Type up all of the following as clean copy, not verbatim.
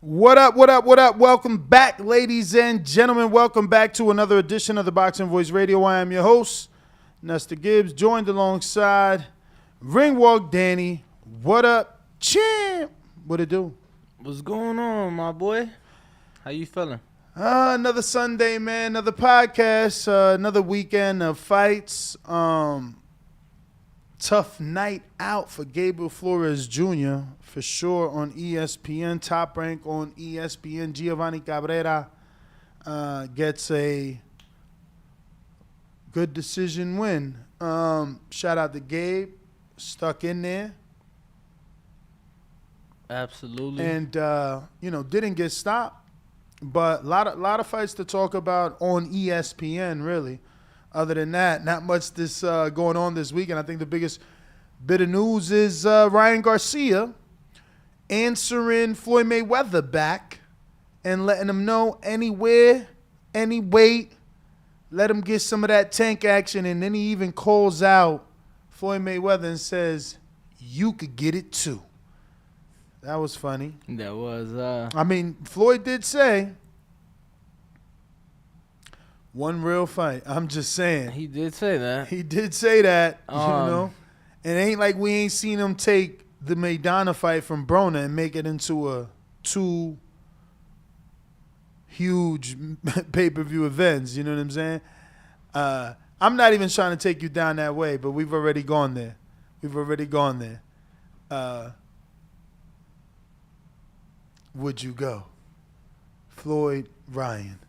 What up, what up, what up? Welcome back, ladies and gentlemen. Welcome back to another edition of the Boxing Voice Radio. I am your host, Nestor Gibbs, joined alongside Ringwalk Danny. What up, champ? What it do? What's going on, my boy? How you feeling? Another Sunday, man. Another podcast. Another weekend of fights. Tough night out for Gabe Flores Jr. for sure on ESPN. Top rank on ESPN. Giovanni Cabrera gets a good decision win. Shout out to Gabe. Stuck in there. Absolutely. And, didn't get stopped. But a lot of fights to talk about on ESPN, really. Other than that, not much going on this weekend. I think the biggest bit of news is Ryan Garcia answering Floyd Mayweather back and letting him know anywhere, any weight, let him get some of that tank action. And then he even calls out Floyd Mayweather and says, "You could get it too." That was funny. That was. Floyd did say, one real fight. I'm just saying. He did say that. He did say that, It ain't like we ain't seen him take the Maidana fight from Broner and make it into a two huge pay-per-view events. You know what I'm saying? I'm not even trying to take you down that way, but we've already gone there. Would you go? Floyd, Ryan.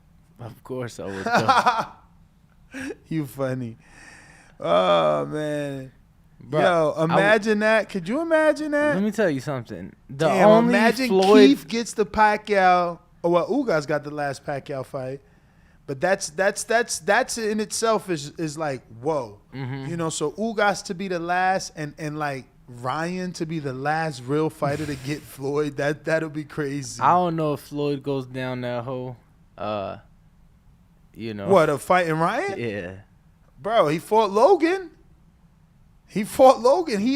Of course I would go. You funny. Oh, man. Bro, yo, imagine that. Could you imagine that? Let me tell you something. Imagine Floyd, Keith gets the Pacquiao. Well, Ugas got the last Pacquiao fight. But that's in itself is like, whoa. Mm-hmm. So Ugas to be the last and like Ryan to be the last real fighter to get Floyd, that'll be crazy. I don't know if Floyd goes down that hole. What, a fight in Ryan? Yeah. Bro, he fought Logan. He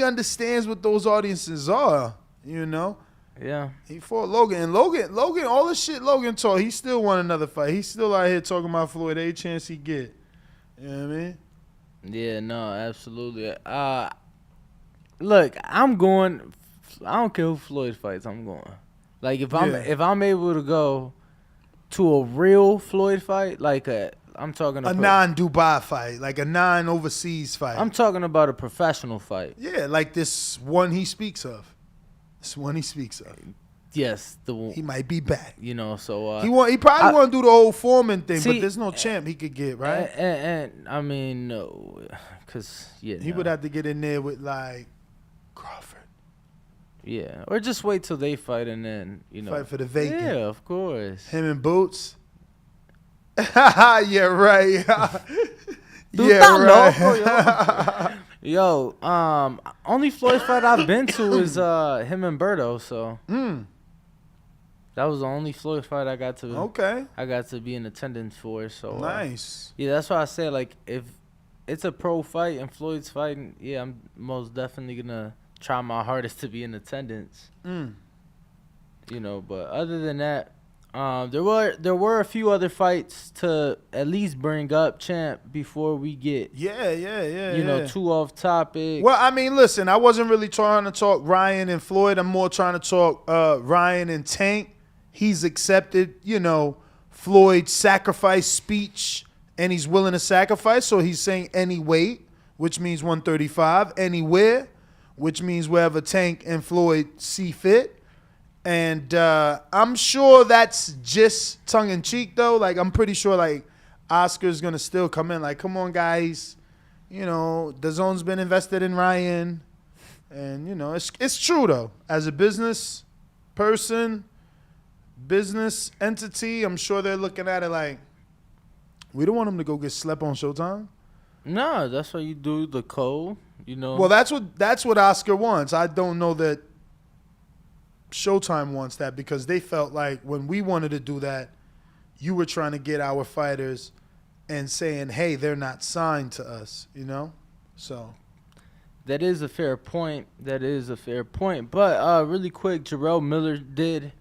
understands what those audiences are, Yeah. He fought Logan. And Logan, all the shit Logan taught, he still won another fight. He's still out here talking about Floyd every chance he get. You know what I mean? Yeah, no, absolutely. Look, I'm going. I don't care who Floyd fights. I'm going. Like if I'm able to go to a real Floyd fight, I'm talking about a non-Dubai fight, like a non-overseas fight. I'm talking about a professional fight. Yeah, like this one he speaks of. Yes, he might be back. So he probably want to do the whole Foreman thing, but there's no champ he could get, right? And I mean, no, because he would have to get in there with like Crawford. Yeah, or just wait till they fight and then fight for the vacant. Yeah, of course. Him and Boots. Yeah, right. Right. Yo, only Floyd fight I've been to is him and Berto. So that was the only Floyd fight I got to. Okay. I got to be in attendance for. So nice. Yeah, that's why I say if it's a pro fight and Floyd's fighting, yeah, I'm most definitely gonna try my hardest to be in attendance. But other than that, there were a few other fights to at least bring up, champ, before we get too off topic. Well, I mean, listen, I wasn't really trying to talk Ryan and Floyd. I'm more trying to talk Ryan and Tank. He's accepted, Floyd's sacrifice speech, and he's willing to sacrifice. So he's saying any weight, which means 135, anywhere, which means wherever Tank and Floyd see fit. And I'm sure that's just tongue-in-cheek, though. Like, I'm pretty sure, like, Oscar's going to still come in. Like, come on, guys. The zone's been invested in Ryan. And, it's true, though. As a business person, business entity, I'm sure they're looking at it like, we don't want him to go get slept on Showtime. No, that's why you do the code, Well, that's what Oscar wants. I don't know that Showtime wants that, because they felt like when we wanted to do that, you were trying to get our fighters and saying, hey, they're not signed to us, So That is a fair point. But really quick, Jerrell Miller did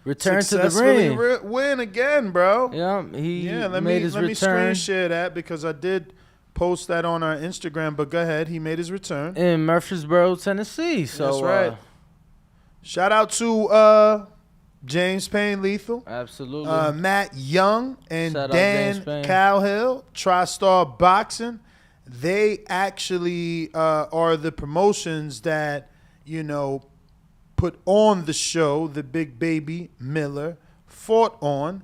return to the ring. Win again, bro. Yeah, let me screen share that because I did post that on our Instagram. But go ahead, he made his return in Murfreesboro, Tennessee. So that's right. Shout out to James Payne Lethal, absolutely, Matt Young and Shout Dan Cowhill, TriStar Boxing. They actually are the promotions that put on the show the Big Baby Miller fought on.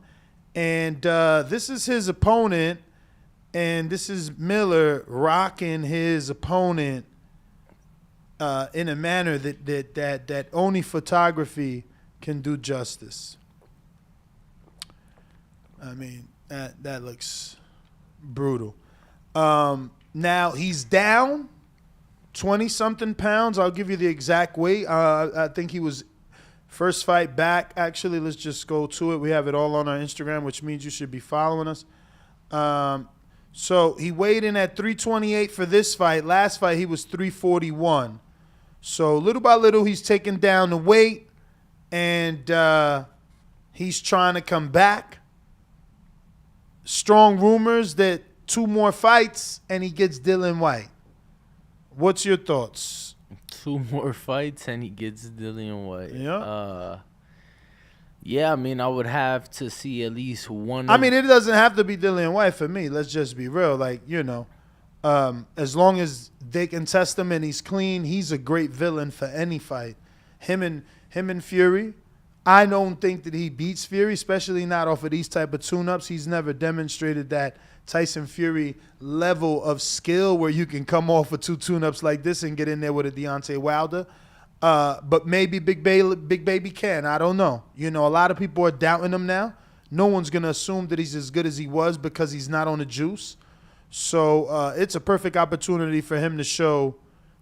And this is his opponent, and this is Miller rocking his opponent in a manner that only photography can do justice. I mean, that looks brutal. Now he's down 20-something pounds. I'll give you the exact weight. I think he was first fight back. Actually, let's just go to it. We have it all on our Instagram, which means you should be following us. So he weighed in at 328 for this fight. Last fight, he was 341. So little by little, he's taking down the weight, and he's trying to come back. Strong rumors that 2 more fights, and he gets Dillian Whyte. What's your thoughts? 2 more fights, and he gets Dillian Whyte. Yeah. Yeah, I mean, I would have to see at least one. I mean, it doesn't have to be Dillian Whyte for me. Let's just be real. Like, as long as they can test him and he's clean, he's a great villain for any fight. Him and Fury, I don't think that he beats Fury, especially not off of these type of tune-ups. He's never demonstrated that Tyson Fury level of skill where you can come off with 2 tune-ups like this and get in there with a Deontay Wilder. But maybe Big Baby can. I don't know. A lot of people are doubting him now. No one's going to assume that he's as good as he was because he's not on the juice. So it's a perfect opportunity for him to show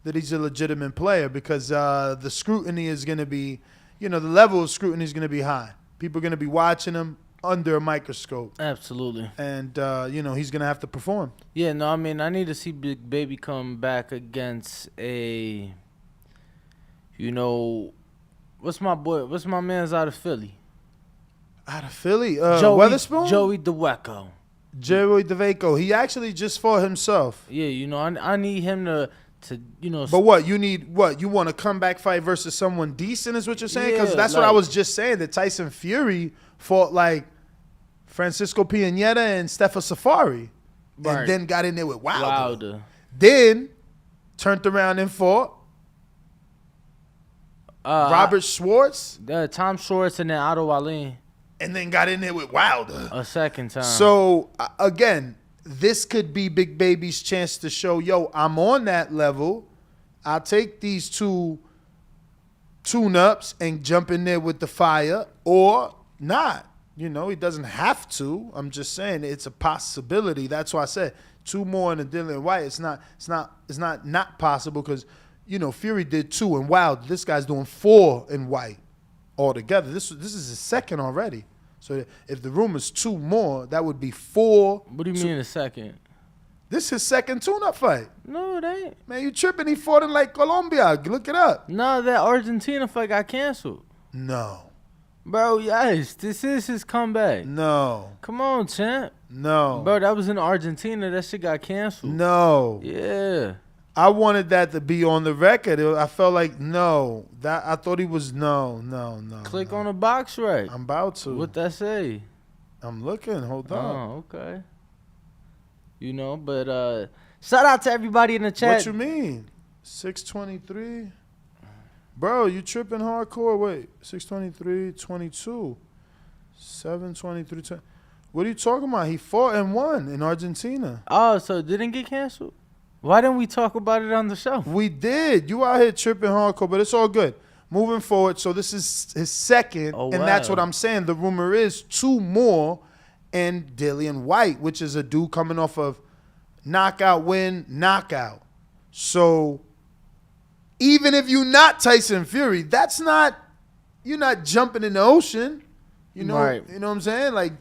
that he's a legitimate player because the scrutiny is going to be, the level of scrutiny is going to be high. People are going to be watching him under a microscope. Absolutely. And, he's going to have to perform. Yeah, no, I mean, I need to see Big Baby come back against a, what's my man's out of Philly? Out of Philly? Weatherspoon? Joey DeWeco. Joey DeWeco. He actually just fought himself. Yeah, I need him to. But what? You need what? You want a comeback fight versus someone decent is what you're saying? Because that's what I was just saying, that Tyson Fury fought like Francisco Piñeta and Stefa Safari. Right. And then got in there with Wilder. Then turned around and fought Robert Schwartz. Tom Schwartz and then Otto Wallin. And then got in there with Wilder. A second time. So, again, this could be Big Baby's chance to show, I'm on that level. I'll take these 2 tune-ups and jump in there with the fire or not. He doesn't have to. I'm just saying it's a possibility. That's why I said 2 more in a Dillian Whyte. It's not possible because, Fury did 2 in Wilder. This guy's doing 4 in Whyte altogether. This is his second already. So if the room is 2 more, that would be 4. What do you mean a second? This is his second tune-up fight. No, it ain't. Man, you tripping. He fought in like Colombia. Look it up. No, that Argentina fight got canceled. No. Bro, yes. This is his comeback. No. Come on, champ. No. Bro, that was in Argentina. That shit got canceled. No. Yeah. I wanted that to be on the record. I felt like no. I thought he was no. Click on the box right. I'm about to. What that say? I'm looking. Hold on. Oh, okay. But shout out to everybody in the chat. What you mean? 623? Bro, you tripping hardcore. Wait. 623, 22. 723. 20. What are you talking about? He fought and won in Argentina. Oh, so it didn't get canceled? Why didn't we talk about it on the show? We did. You out here tripping hardcore, but it's all good. Moving forward, so this is his second, and that's what I'm saying. The rumor is 2 more and Dillian Whyte, which is a dude coming off of knockout win, knockout. So even if you're not Tyson Fury, you're not jumping in the ocean. Right. You know what I'm saying? Like,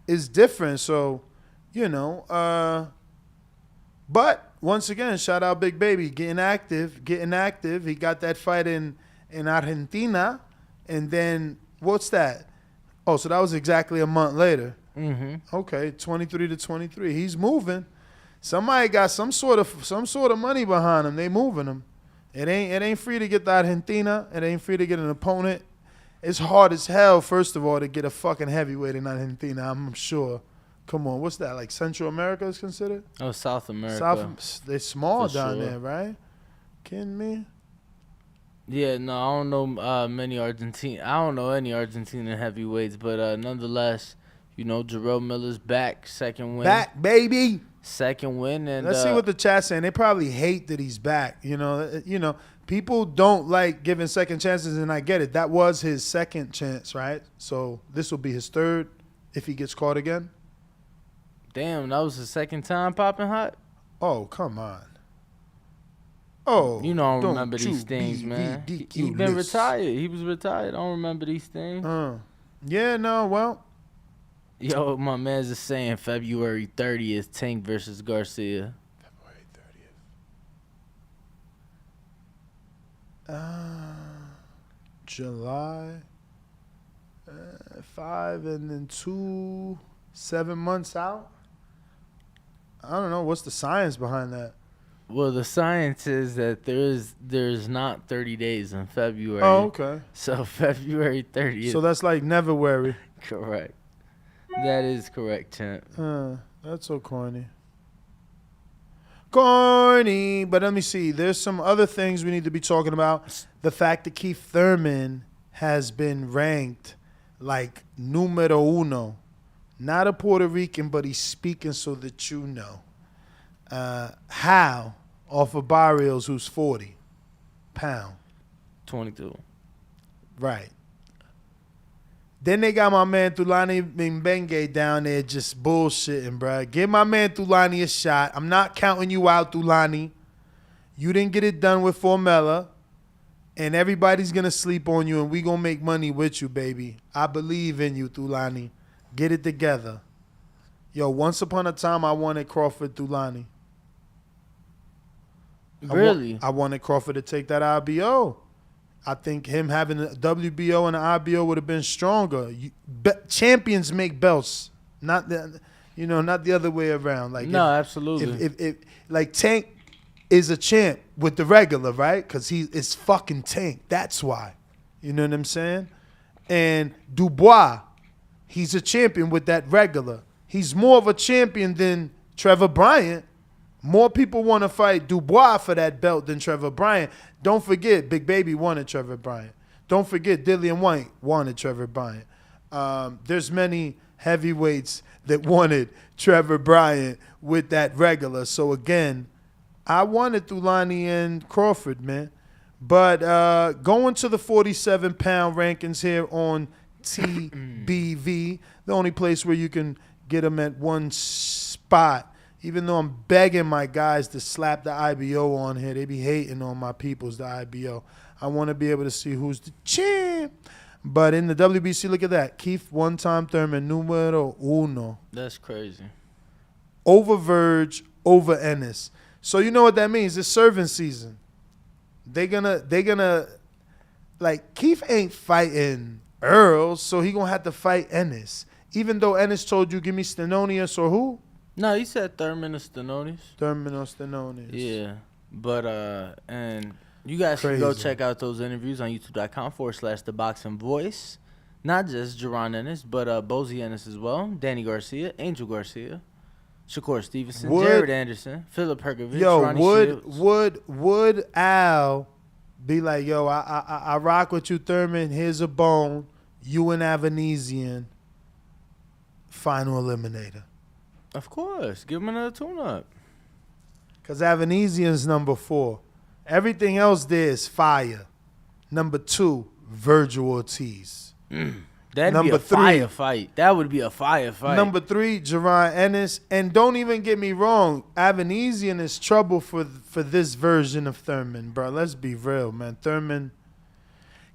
it's different. So, but once again, shout out Big Baby, getting active. He got that fight in Argentina, and then What's that? Oh, so that was exactly a month later. Mm-hmm. Okay, 23 to 23. He's moving. Somebody got some sort of money behind him. They moving him. It ain't free to get the Argentina. It ain't free to get an opponent. It's hard as hell, first of all, to get a fucking heavyweight in Argentina, I'm sure. Come on, what's that? Like Central America is considered? Oh, South America. They're small For down sure. there, right? Kidding me? Yeah, no, I don't know I don't know any Argentinian heavyweights, but nonetheless, Jerrell Miller's back, second win. Back, baby. Second win, and Let's see what the chat's saying. They probably hate that he's back. People don't like giving second chances, and I get it. That was his second chance, right? So this will be his third if he gets caught again. Damn, that was the second time popping hot. Oh, come on. Oh, I don't don't remember these you things, be man. He been ridiculous. retired. He was retired. I don't remember these things. Yeah, no, well. Yo, my man's just saying February 30th, Tank versus Garcia. February 30th. July 5 and then 2, 7 months out. I don't know. What's the science behind that? Well, the science is that there's not 30 days in February. Oh, okay. So February 30th. So that's like never worry. Correct. That is correct, champ. That's so corny. Corny. But let me see. There's some other things we need to be talking about. The fact that Keith Thurman has been ranked like numero uno. Not a Puerto Rican, but he's speaking so that you know. How? Off of Barrios, who's 40 pound. 22. Right. Then they got my man Thulani Mbenge down there just bullshitting, bruh. Give my man Thulani a shot. I'm not counting you out, Thulani. You didn't get it done with Formella. And everybody's going to sleep on you, and we going to make money with you, baby. I believe in you, Thulani. Get it together. Yo, once upon a time, I wanted Crawford Thulani. Really? I wanted Crawford to take that IBO. I think him having a WBO and an IBO would have been stronger. Champions make belts, not the other way around. Like no, absolutely. If like Tank is a champ with the regular, right? Because it's fucking Tank. That's why. You know what I'm saying? And Dubois, he's a champion with that regular. He's more of a champion than Trevor Bryant. More people want to fight Dubois for that belt than Trevor Bryant. Don't forget, Big Baby wanted Trevor Bryant. Don't forget, Dillian White wanted Trevor Bryant. There's many heavyweights that wanted Trevor Bryant with that regular. So, again, I wanted Thulani and Crawford, man. But going to the 47-pound rankings here on TBV, the only place where you can get them at one spot. Even though I'm begging my guys to slap the IBO on here, they be hating on my people's the IBO. I want to be able to see who's the champ. But in the WBC, look at that. Keith one-time Thurman, numero uno. That's crazy. Over Verge, over Ennis. So you know what that means? It's serving season. They gonna like Keith ain't fighting Earl, so he gonna have to fight Ennis. Even though Ennis told you give me Stenonius or who? No, he said Thurman or Stenonius. Thurman or Stenonius. Yeah. But, and you guys can go check out those interviews on youtube.com/The Boxing Voice. Not just Jerron Ennis, but Bozy Ennis as well. Danny Garcia, Angel Garcia, Shakur Stevenson, Jared Anderson, Philip Hergovich, Ronnie Shields. Would Al be like, yo, I rock with you, Thurman. Here's a bone. You and Avanesian. Final eliminator. Of course. Give him another tune-up. Because Avanesian's number 4. Everything else there is fire. Number 2, Virgil Ortiz. That'd be a fire fight. That would be a fire fight. Number 3, Jerron Ennis. And don't even get me wrong, Avanesian is trouble for this version of Thurman, bro. Let's be real, man. Thurman,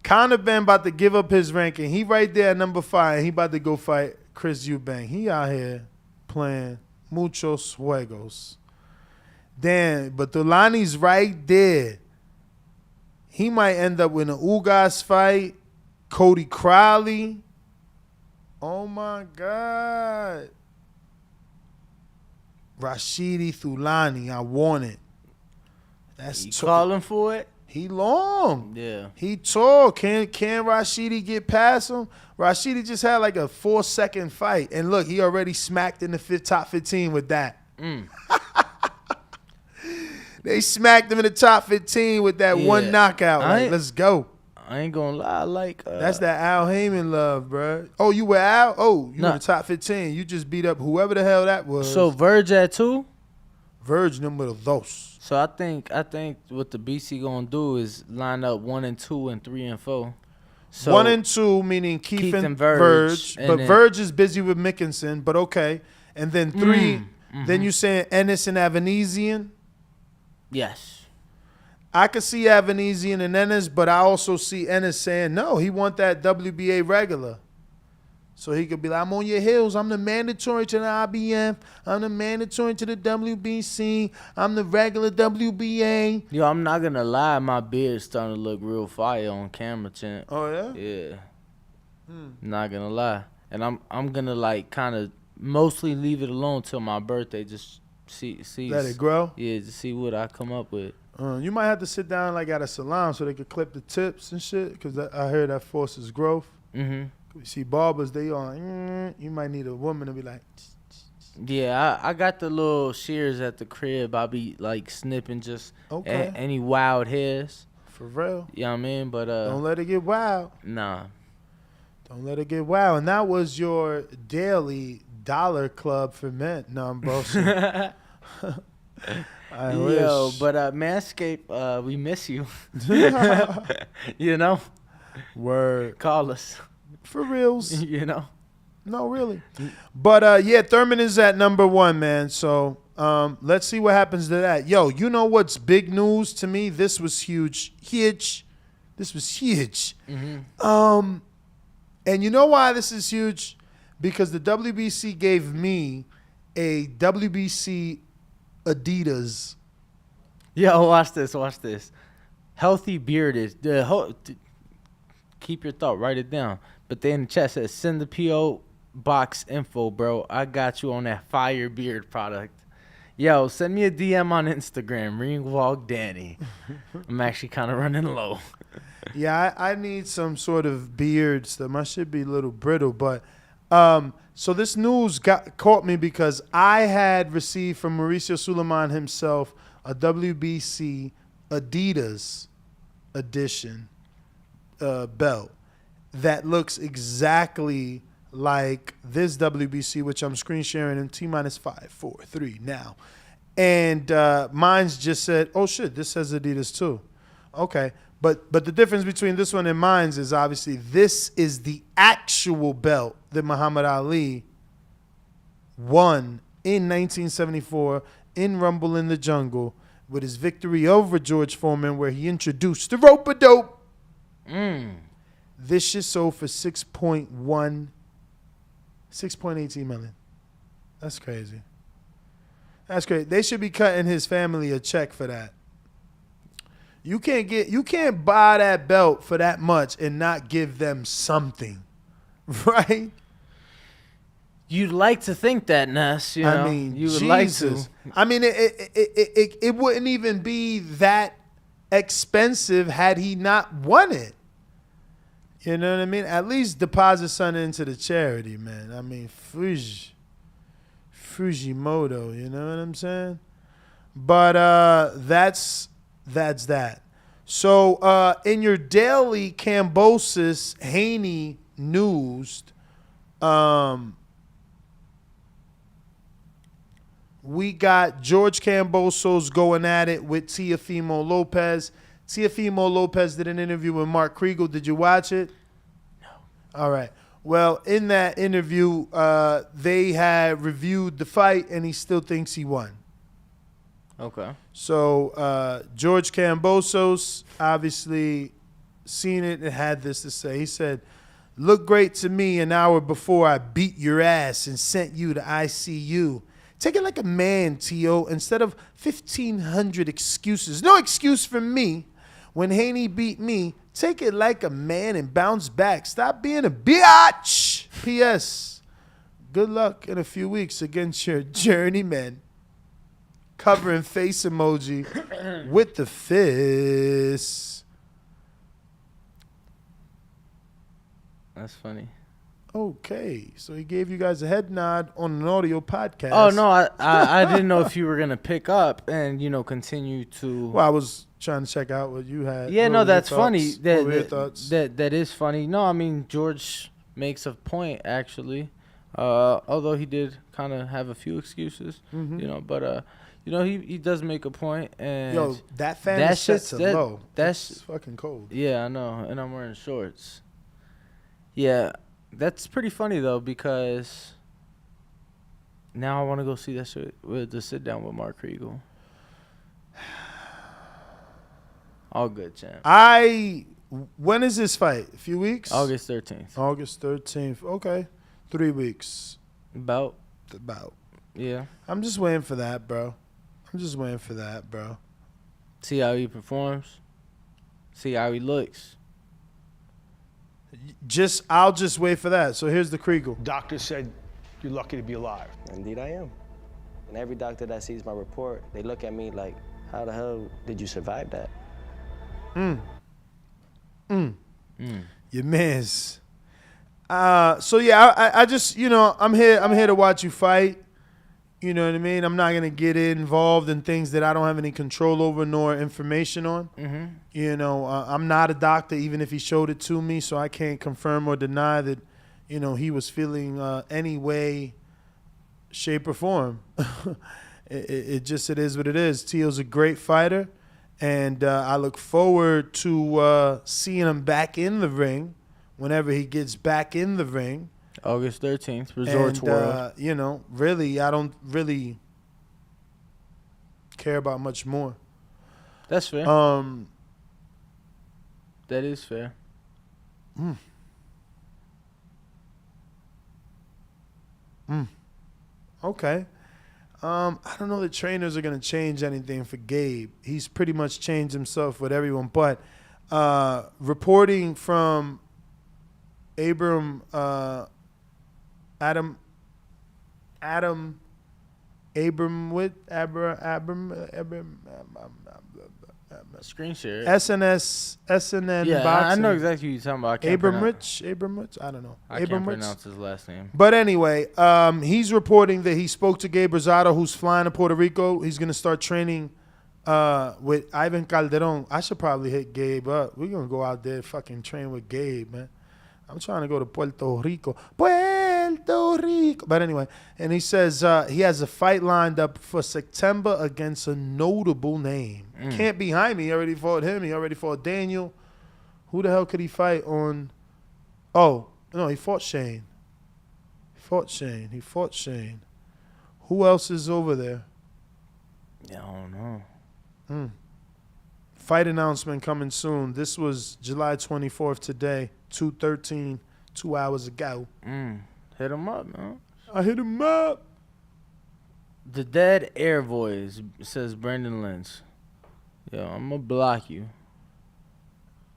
Conor Ben about to give up his ranking. He right there at number 5. He about to go fight Chris Eubank. He out here playing muchos juegos. Damn, but Thulani's right there. He might end up with an Ugas fight, Cody Crowley. Oh my God. Rashidi Thulani, I want it. That's you calling for it? He long. Yeah. He tall. Can Rashidi get past him? Rashidi just had like a 4-second fight. And look, he already smacked in the top 15 with that. They smacked him in the top 15 with that one knockout. Like, let's go. I ain't gonna lie. Like that's that Al Heyman love, bro. Oh, you were Al? Oh, you were in the top 15. You just beat up whoever the hell that was. So Verge at 2? Verge numero dos. So I think what the BC gonna do is line up 1 and 2 and 3 and 4. So 1 and 2 meaning Keith and Verge. But Verge is busy with Mickinson, but okay. And then 3, then you saying Ennis and Avanesian? Yes. I could see Avanesian and Ennis, but I also see Ennis saying, no, he want that WBA regular. So he could be like, I'm on your heels. I'm the mandatory to the IBF. I'm the mandatory to the WBC. I'm the regular WBA. Yo, I'm not going to lie. My beard's starting to look real fire on camera, champ. Oh, yeah? Yeah. Not going to lie. And I'm going to, like, kind of mostly leave it alone till my birthday. Just see. Let it grow? Yeah, just see what I come up with. You might have to sit down like at a salon so they could clip the tips and shit, because I heard that forces growth. You see barbers, they on. You might need a woman to be like. Yeah, I got the little shears at the crib. I be like snipping just any wild hairs. For real. You know what I mean? But don't let it get wild. Nah. Don't let it get wild. And that was your daily dollar club for men. No, I'm boasting. Yo, but Manscaped, we miss you. You know? Word. Call us. For reals. You know? No, really. But, yeah, Thurman is at number 1, man. So, let's see what happens to that. Yo, you know what's big news to me? This was huge. This was huge. And you know why this is huge? Because the WBC gave me a WBC Adidas. Yo, watch this. Healthy bearded. Keep your thought, write it down. But then in the chat says, send the P.O. box info, bro. I got you on that fire beard product. Yo, send me a DM on Instagram, Ringwalk Danny. I'm actually kind of running low. Yeah, I need some sort of beard stuff. My shit be a little brittle, but so this news caught me because I had received from Mauricio Suleiman himself a WBC Adidas edition belt that looks exactly like this WBC, which I'm screen sharing in T-5, 4, 3 now. And mine's just said, oh shit, this says Adidas too. Okay. But the difference between this one and mine's is obviously this is the actual belt that Muhammad Ali won in 1974 in Rumble in the Jungle with his victory over George Foreman, where he introduced the rope-a-dope. This shit sold for 6.18 million. That's crazy. That's crazy. They should be cutting his family a check for that. You can't buy that belt for that much and not give them something, right? You'd like to think that, Ness. You know? I mean, you would Jesus. like to. I mean, it wouldn't even be that expensive had he not won it. You know what I mean? At least deposit something into the charity, man. I mean, Fujimoto, you know what I'm saying? But that's that. So in your daily Kambosos Haney news, we got George Kambosos going at it with Teofimo Lopez. Teofimo Lopez did an interview with Mark Kriegel. Did you watch it? No. All right. Well, in that interview, they had reviewed the fight, and he still thinks he won. Okay. So George Kambosos obviously seen it and had this to say. He said, "Looked great to me an hour before I beat your ass and sent you to ICU. Take it like a man, T.O., instead of 1,500 excuses. No excuse from me. When Haney beat me, Take it like a man and bounce back. Stop being a biatch. P.S. Good luck in a few weeks against your journeyman. Covering face emoji with the fist. That's funny. Okay, so he gave you guys a head nod on an audio podcast. Oh no, I didn't know if you were gonna pick up and continue to. Well, I was trying to check out what you had. Yeah, no, that's funny. What were your thoughts? That is funny. No, I mean George makes a point actually. Although he did kind of have a few excuses, but he does make a point. And yo, that fan is set to low. That's fucking cold. Yeah, I know, and I'm wearing shorts. Yeah, that's pretty funny though because now I want to go see that shit with the sit down with Mark Kriegel. All good, champ. When is this fight? A few weeks? August 13th. August 13th. Okay. 3 weeks. About. Yeah. I'm just waiting for that, bro. See how he performs. See how he looks. I'll just wait for that. So here's the Kriegel. Doctor said you're lucky to be alive. Indeed I am. And every doctor that sees my report, they look at me like, how the hell did you survive that? Your man's. So yeah, I just I'm here to watch you fight. You know what I mean? I'm not gonna get involved in things that I don't have any control over nor information on. I'm not a doctor, even if he showed it to me, so I can't confirm or deny that he was feeling any way, shape, or form. It is what it is. Teal's a great fighter, and I look forward to seeing him back in the ring whenever he gets back in the ring. August 13th, Resorts World. Really, I don't really care about much more. That's fair. That is fair. Okay. I don't know that trainers are going to change anything for Gabe. He's pretty much changed himself with everyone. But reporting from Adam Screen share. SNN yeah, boxing. I know exactly who you're talking about. Abram Rich, I don't know. I can't pronounce his last name. But anyway, he's reporting that he spoke to Gabe Rosado, who's flying to Puerto Rico. He's going to start training with Ivan Calderon. I should probably hit Gabe up. We're going to go out there and fucking train with Gabe, man. I'm trying to go to Puerto Rico. But anyway, and he says he has a fight lined up for September against a notable name. Can't be Jaime. He already fought him. He already fought Daniel. Who the hell could he fight on? Oh, no, he fought Shane. He fought Shane. Who else is over there? Yeah, I don't know. Fight announcement coming soon. This was July 24th today, 2:13, 2 hours ago. Hit him up, man. I hit him up. The dead air voice, says Brendan Lynch. Yo, I'm going to block you.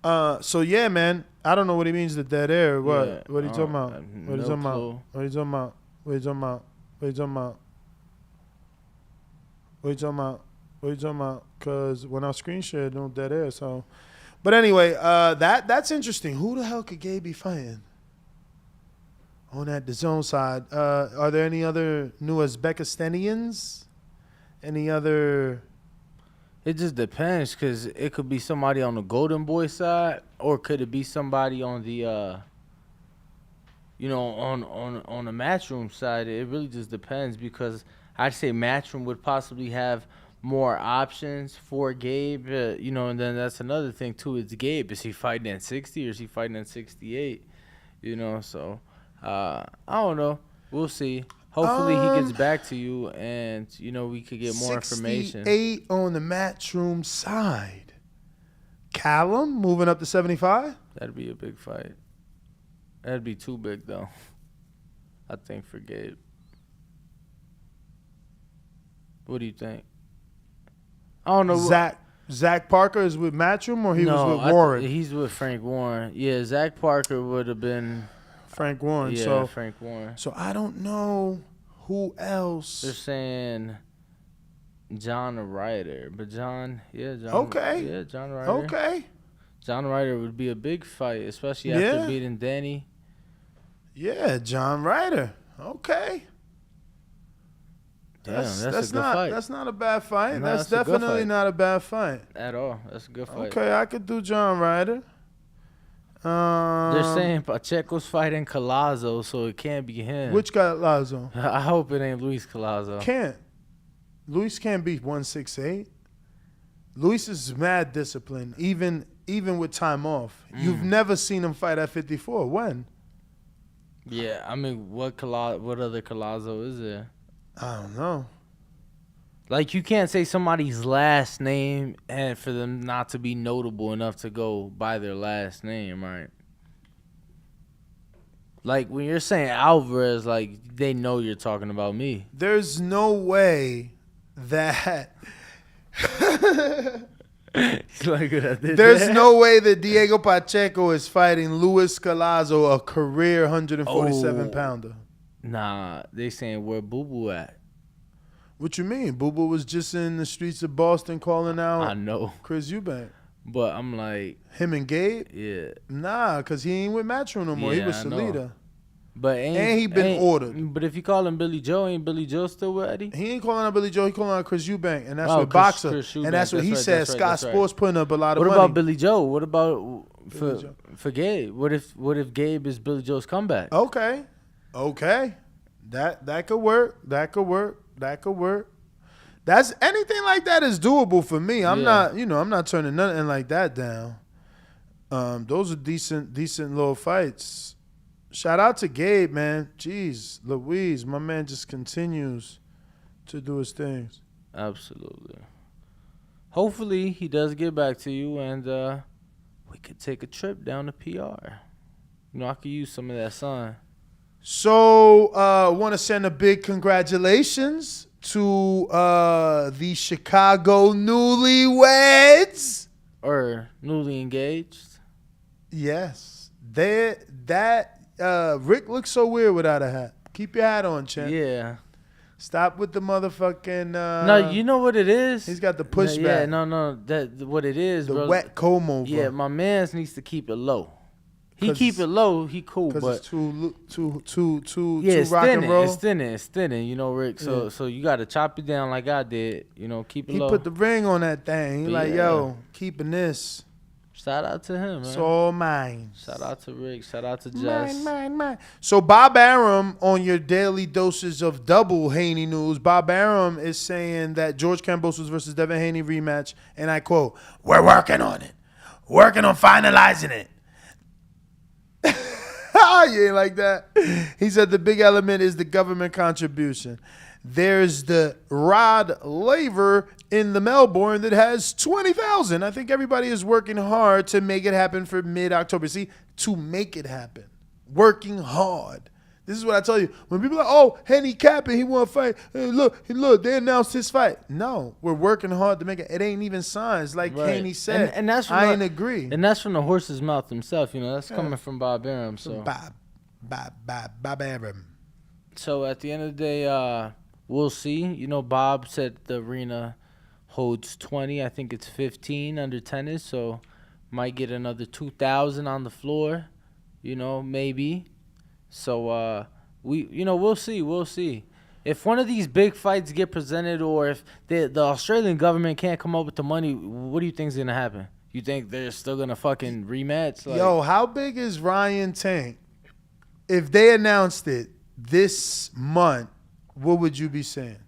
So, yeah, man. I don't know what he means, the dead air. What? Yeah, What are you talking about? no What are you talking about? clue. What are you talking about? What are you talking about? What are you talking about? What are you talking about? What are you talking about? Because when I screen shared, no dead air. So, but anyway, that's interesting. Who the hell could Gabe be fighting? On that DAZN side, are there any other new Uzbekistanians? Any other? It just depends, because it could be somebody on the Golden Boy side, or could it be somebody on the, on the Matchroom side. It really just depends, because I'd say Matchroom would possibly have more options for Gabe, and then that's another thing too. It's Gabe. Is he fighting at 60 or is he fighting at 68? So I don't know. We'll see. Hopefully he gets back to you, and we could get more information. 68 on the Matchroom side. Callum moving up to 75. That'd be a big fight. That'd be too big though, I think, for Gabe. What do you think? I don't know. Zach Zach Parker is with Matchroom, or he No, was with Warren? he's with Frank Warren. Yeah, Zach Parker would have been Frank Warren. Yeah, Frank Warren. So I don't know who else. They're saying John Ryder, but John. Okay. Yeah, John Ryder. Okay. John Ryder would be a big fight, especially Yeah. after beating Danny. Yeah, John Ryder. Okay. Damn, that's a good not fight. that's not a bad fight. No, That's that's a good definitely fight. not a bad fight. At all. That's a good fight. Okay, I could do John Ryder. They're saying Pacheco's fighting Collazo, so it can't be him. Which guy, Lazo? I hope it ain't Luis Collazo. Can't. Luis can't beat 168. Luis is mad disciplined, even with time off. You've never seen him fight at 54. When? Yeah, I mean, what other Collazo is there? I don't know. Like, you can't say somebody's last name and for them not to be notable enough to go by their last name, right? Like, when you're saying Alvarez, like, they know you're talking about me. There's no way that Like, there's no way that Diego Pacheco is fighting Luis Collazo, a career 147 pounder. Nah, they saying where Boo Boo at. What you mean? Boo Boo was just in the streets of Boston calling out I know, Chris Eubank. but I'm like, Him and Gabe? yeah. Nah, because he ain't with Matchroom no more. He Yeah, was I know. Salida. But And he been ordered. But if you call him Billy Joe, ain't Billy Joe still with Eddie? He ain't calling out Billy Joe. He calling out Chris Eubank. And that's Oh, what Chris Boxer. Eubank. And that's what he That's right, said. that's right, Scott that's right. Sports putting up a lot of What money. about Billy Joe? What about Billy Joe. for Gabe? What if Gabe is Billy Joe's comeback? Okay. That could work. That could work. That's anything like that is doable for me. I'm Yeah. not turning nothing like that down. Those are decent little fights. Shout out to Gabe, man. Jeez, Louise, my man just continues to do his things. Absolutely. Hopefully he does get back to you, and we could take a trip down to PR. I could use some of that sun. So, want to send a big congratulations to the Chicago newlyweds. Or newly engaged. Yes, Rick looks so weird without a hat. Keep your hat on, Chen. Yeah. Stop with the motherfucking. No, you know what it is? He's got the pushback. Yeah, no. That what it is, the bro. wet comb over. Yeah, my man's needs to keep it low. He 'Cause keep it low, he cool, because but it's too yeah, too it's rock thinning, and roll. it's thinning, Rick. So Yeah. so you got to chop it down like I did, keep it He low. put the ring on that thing. He But like, yeah. yo, keeping this. Shout out to him, man. It's all mine. Shout out to Rick. Shout out to Jess. Mine. So Bob Arum on your daily doses of double Haney news. Bob Arum is saying that George Kambosos versus Devin Haney rematch, and I quote, "We're working on it. Working on finalizing it." You ain't like that. He said the big element is the government contribution. There's the Rod Laver in the Melbourne that has 20,000. I think everybody is working hard to make it happen for mid-October. See, to make it happen. Working hard. This is what I tell you. When people are like, oh, Henny capping, he want to fight. Hey, look, they announced his fight. No, we're working hard to make it. It ain't even signed. It's like Right. Haney said. And that's from I ain't agree. And that's from the horse's mouth himself. That's coming from Bob Arum. So Bob Arum. So at the end of the day, we'll see. Bob said the arena holds 20. I think it's 15 under tennis. So might get another 2,000 on the floor. Maybe. So we'll see. We'll see. If one of these big fights get presented, or if the Australian government can't come up with the money, what do you think is gonna happen? You think they're still gonna fucking rematch? Yo, how big is Ryan Tank? If they announced it this month, what would you be saying?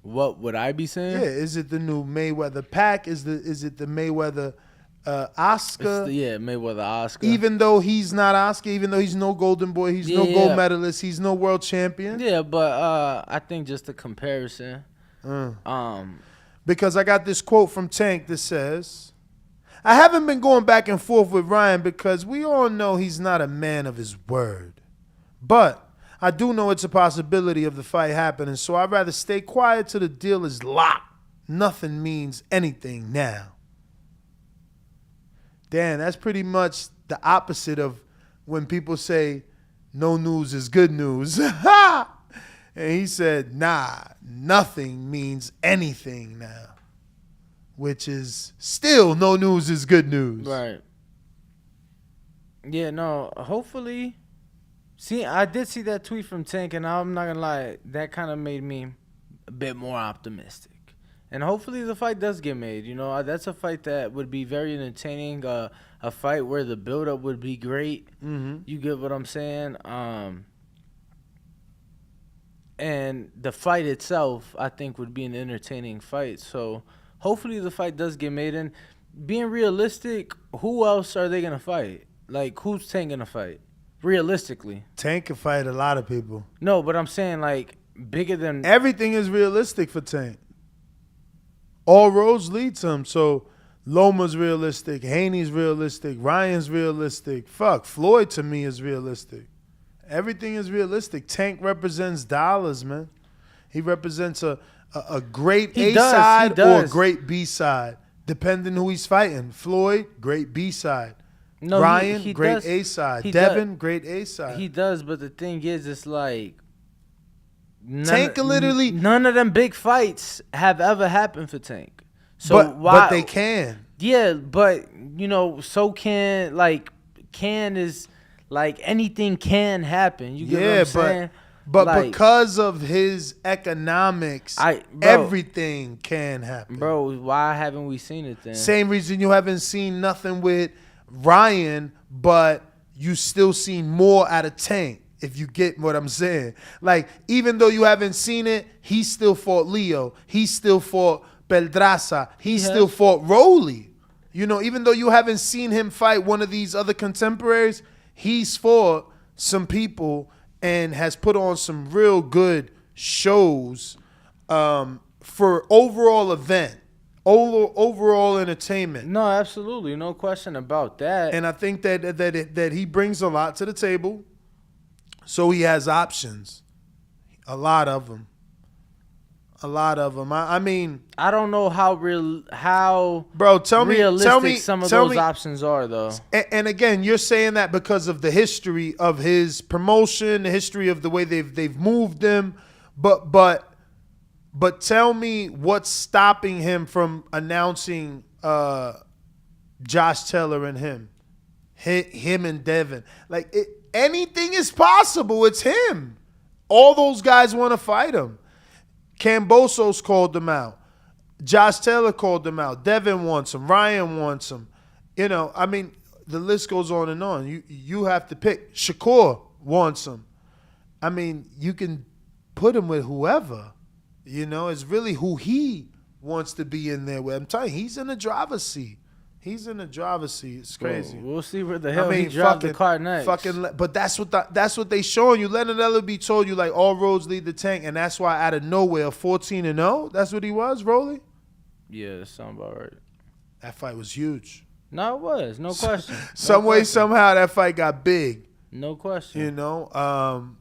What would I be saying? Yeah, is it the new Mayweather pack? Is it the Mayweather Oscar? Mayweather Oscar. Even though he's not Oscar, even though he's no golden boy, he's no gold medalist, he's no world champion. Yeah, but I think just a comparison. Because I got this quote from Tank that says, I haven't been going back and forth with Ryan because we all know he's not a man of his word. But I do know it's a possibility of the fight happening, so I'd rather stay quiet till the deal is locked. nothing means anything now. Dan, that's pretty much the opposite of when people say no news is good news. And he said, nah, nothing means anything now, which is still no news is good news. Right. Yeah, no, hopefully. See, I did see that tweet from Tank, and I'm not going to lie, that kind of made me a bit more optimistic. And hopefully the fight does get made. You know, that's a fight that would be very entertaining, a fight where the build-up would be great. Mm-hmm. You get what I'm saying? And the fight itself, I think, would be an entertaining fight. So hopefully the fight does get made. And being realistic, who else are they going to fight? Like, who's Tank going to fight? Realistically. Tank can fight a lot of people. No, but I'm saying, like, bigger than... Everything is realistic for Tank. All roads lead to him. So Loma's realistic. Haney's realistic. Ryan's realistic. Fuck, Floyd to me is realistic. Everything is realistic. Tank represents dollars, man. He represents a great A-side or a great B-side, depending who he's fighting. Floyd, great B-side. No, Ryan, he great does. A-side. Devin, great A-side. He does, but the thing is, it's like... Tank literally... None of them big fights have ever happened for Tank. So but they can. Yeah, but, you know, so can, like, can is... Like, anything can happen. You get what I'm saying? But like, because of his economics, everything can happen. Bro, why haven't we seen it then? Same reason you haven't seen nothing with Ryan, but you still seen more out of Tank, if you get what I'm saying. Like, even though you haven't seen it, he still fought Leo. He still fought Peldraza. He still fought Rolly. You know, even though you haven't seen him fight one of these other contemporaries, he's fought some people and has put on some real good shows for overall event, overall entertainment. No, absolutely, no question about that. And I think that he brings a lot to the table, so he has options, a lot of them. I mean, I don't know how bro, tell me some of those options are, though. And again, you're saying that because of the history of his promotion, the history of the way they've moved him, but tell me what's stopping him from announcing Josh Taylor and him and Devin. Like, anything is possible. It's him. All those guys want to fight him. Kambosos called them out. Josh Taylor called them out. Devin wants him. Ryan wants him. You know, I mean, the list goes on and on. You have to pick. Shakur wants him. I mean, you can put him with whoever. You know, it's really who he wants to be in there with. I'm telling you, he's in the driver's seat. It's crazy. We'll see where the hell he dropped the car next. But that's what they showing you. Leonard Ellerbe told you, like, all roads lead to Tank, and that's why out of nowhere, 14-0. That's what he was, Rolly. Yeah, that sounds about right. That fight was huge. No, it was. No question. Somehow that fight got big. No question. You know,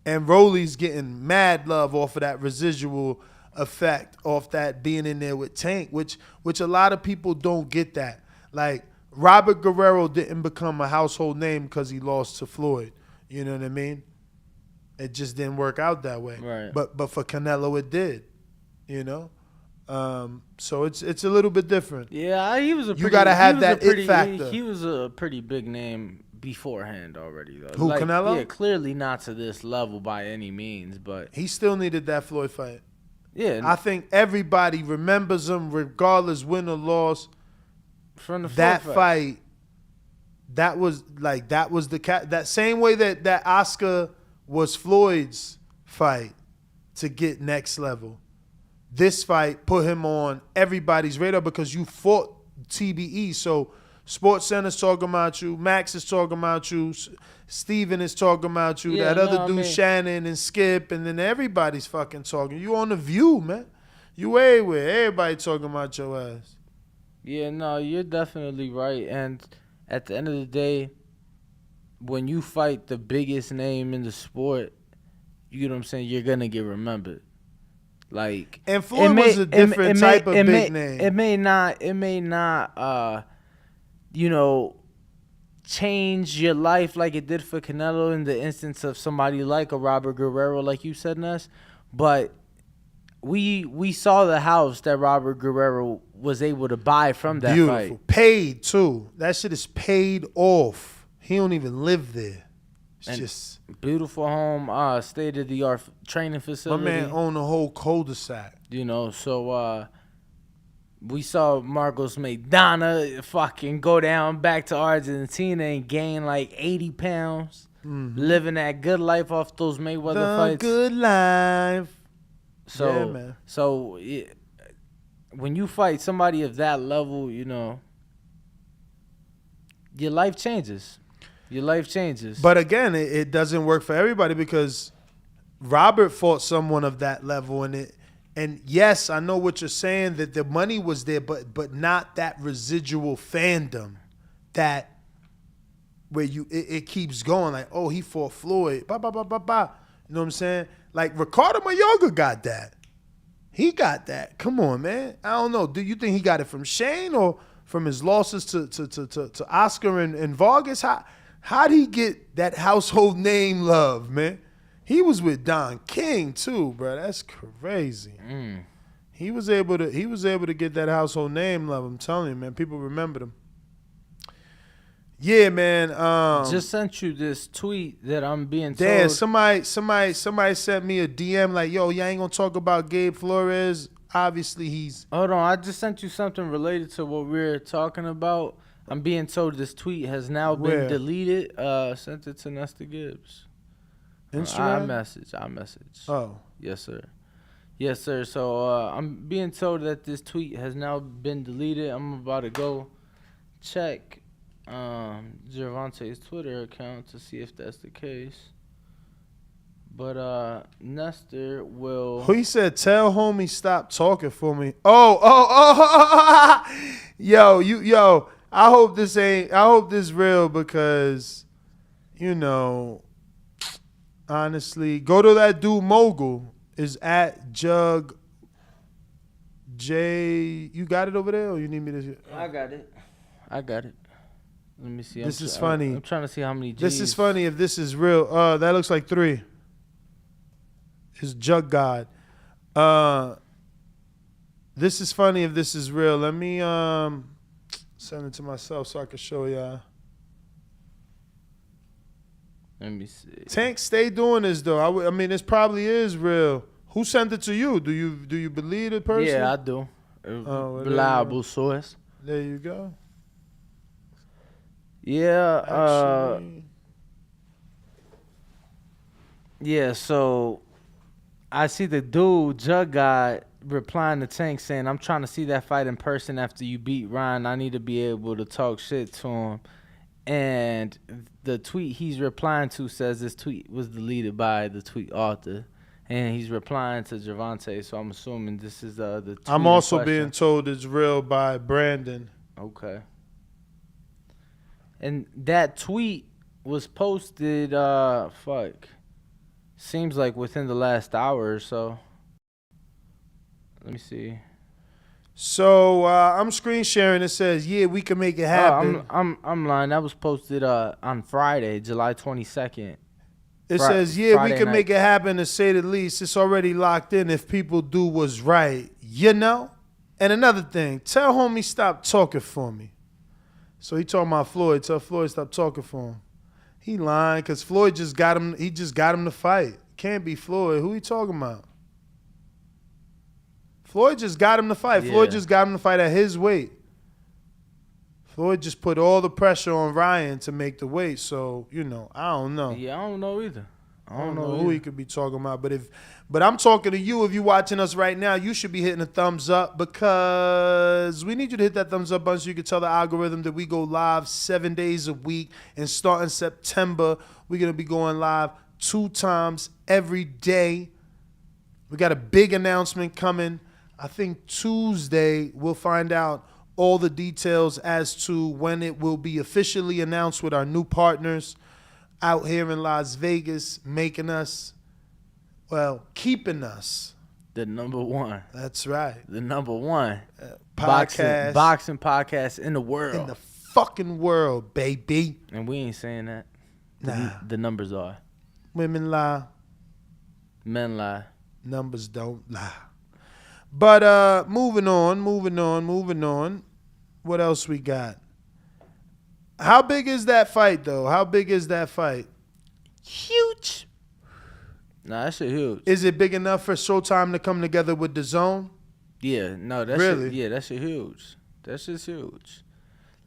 and Rolly's getting mad love off of that residual effect, off that being in there with Tank, which a lot of people don't get that. Like, Robert Guerrero didn't become a household name because he lost to Floyd. You know what I mean? It just didn't work out that way. Right. But for Canelo, it did. You know? So it's a little bit different. Yeah, he was a pretty, you gotta have that it factor. He was a pretty big name beforehand already, though. Who, Canelo? Yeah, clearly not to this level by any means, but he still needed that Floyd fight. Yeah, I think everybody remembers him, regardless win or loss. From the that fight, that was that same way that Oscar was Floyd's fight to get next level. This fight put him on everybody's radar because you fought TBE. So SportsCenter's talking about you, Max is talking about you, Steven is talking about you, that other dude, Shannon and Skip, and then everybody's fucking talking. You on The View, man. You everywhere. Everybody talking about your ass. Yeah, no, you're definitely right. And at the end of the day, when you fight the biggest name in the sport, you know what I'm saying, you're going to get remembered. Like, And Floyd was a different type of big name. It may not, you know, change your life like it did for Canelo in the instance of somebody like a Robert Guerrero, like you said, Ness. But we saw the house that Robert Guerrero was able to buy from that Beautiful. fight. Paid, too. That shit is paid off. He don't even live there. It's And just... beautiful home, state-of-the-art training facility. My man owned the whole cul-de-sac. You know, so we saw Marcos Maidana fucking go down back to Argentina and gain like 80 pounds, living that good life off those Mayweather The fights. good life. So, Yeah, man. so when you fight somebody of that level, you know, your life changes. Your life changes. But again, it doesn't work for everybody because Robert fought someone of that level, and yes, I know what you're saying, that the money was there, but not that residual fandom that where it keeps going, like, oh, he fought Floyd, ba ba ba ba ba. You know what I'm saying? Like Ricardo Mayorga got that. He got that. Come on, man. I don't know. Do you think he got it from Shane or from his losses to Oscar and Vargas? How'd he get that household name love, man? He was with Don King too, bro. That's crazy. He was able to get that household name love. I'm telling you, man. People remembered him. Yeah, man. Just sent you this tweet that I'm being told. Damn, somebody sent me a DM like, yo, you ain't gonna talk about Gabe Flores. Obviously, he's... Hold on, I just sent you something related to what we're talking about. I'm being told this tweet has now been Where? deleted. Sent it to Nestor Gibbs. Instagram? iMessage. Oh. Yes, sir. Yes, sir. So I'm being told that this tweet has now been deleted. I'm about to go check Gervonta's Twitter account to see if that's the case. But Nestor will... Who he said, tell homie stop talking for me. Oh. Yo, I hope this real because, you know, honestly, go to that dude Mogul is at Jug J. You got it over there or you need me to? I got it. Let me see. This is funny. I'm trying to see how many G's. This is funny if this is real. That looks like 3. It's Jug God. This is funny if this is real. Let me send it to myself so I can show y'all. Let me see. Tank, stay doing this though. I mean, this probably is real. Who sent it to you? Do you believe the person? Yeah, I do. well, Reliable source. There you go. Yeah. Actually, Yeah. So I see the dude Jug guy replying to Tank saying, "I'm trying to see that fight in person after you beat Ryan. I need to be able to talk shit to him." And the tweet he's replying to says this tweet was deleted by the tweet author. And he's replying to Gervonta, so I'm assuming this is the tweet. I'm also being told it's real by Brandon. Okay. And that tweet was posted, seems like within the last hour or so. Let me see. So I'm screen sharing. It says, "Yeah, we can make it happen." I'm lying. That was posted on Friday, July 22nd. It says, "Yeah, Friday we can night. make it happen." To say the least, it's already locked in. If people do what's right, you know. And another thing, tell homie stop talking for me. So he talking about Floyd. Tell Floyd stop talking for him. He lying because Floyd just got him. He just got him to fight. Can't be Floyd. Who he talking about? Floyd just got him to fight. Yeah. Floyd just got him to fight at his weight. Floyd just put all the pressure on Ryan to make the weight. So, you know, I don't know. Yeah, I don't know either. I don't know who he could be talking about. But I'm talking to you. If you're watching us right now, you should be hitting a thumbs up because we need you to hit that thumbs up button so you can tell the algorithm that we go live 7 days a week. And starting September, we're going to be going live 2 times every day. We got a big announcement coming. I think Tuesday we'll find out all the details as to when it will be officially announced with our new partners out here in Las Vegas, keeping us The number one. That's right. The number one. Podcast. Boxing podcast in the world. In the fucking world, baby. And we ain't saying that. Nah. The numbers are. Women lie. Men lie. Numbers don't lie. But moving on. What else we got? How big is that fight, though? How big is that fight? Huge. Nah, that shit huge. Is it big enough for Showtime to come together with DAZN? Yeah, no, that Really? shit, yeah, that shit huge. That shit's huge.